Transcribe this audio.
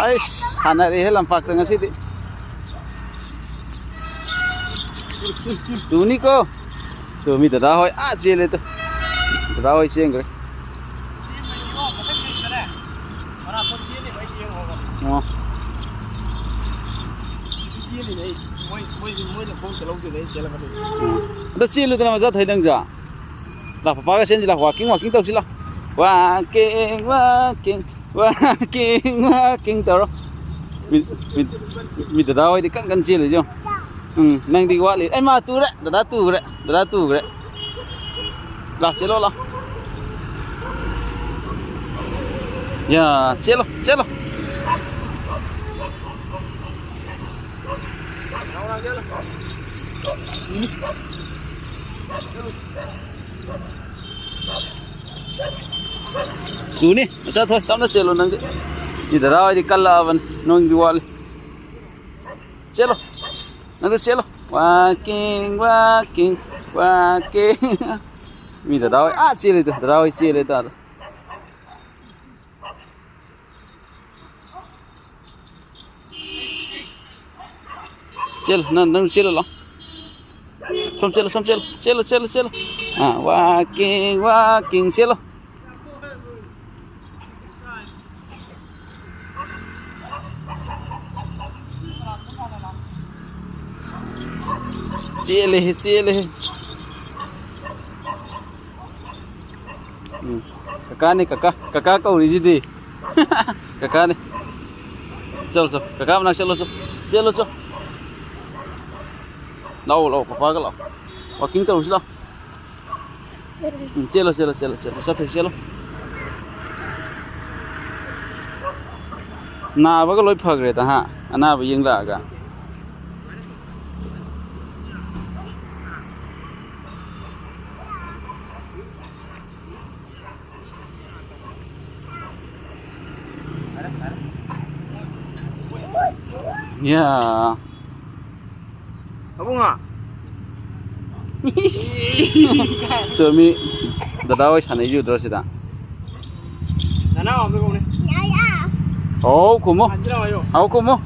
Ai sana đi hết làm phạt rồi ngasi đi. Tu ni ko. Tu mi tada hoy chia le tu. Tada hoy chia người. Đó chia luôn tao mà rất thấy đang giả. Là papa cái sen gì là walking tao xí là. Walking tao đó. Mi tada hoy đi căng chiaเลยchứ. Nang di wali. Ma tu đấy, tada tu đấy. Lah, chia lo. Ya, chia lo. Tu ni, masa thôi, tao nó chia lo nang di. Di tada di kalaban nang di wali. Chia lo. Nang chia lo. Walking. Mi tada hoy chia le tu, tada hoy chia le ta. Chill, nang chill lo. Som chill. Walking chill lo. Chill. Kakak kau di sini. Kakak ni. Chill. Kakak menang chill. Lau, papa cái lau. Walking terus lah. Chill. Satu chill. Na ba cái lối phật rồi ta ha. Na ba yên là cả. Yeah. Apa nggak? Tuh mi, dah sana juga terus dah. Nana, apa kau ni? Oh, kumu. Anjir, ayo. Aku kumu.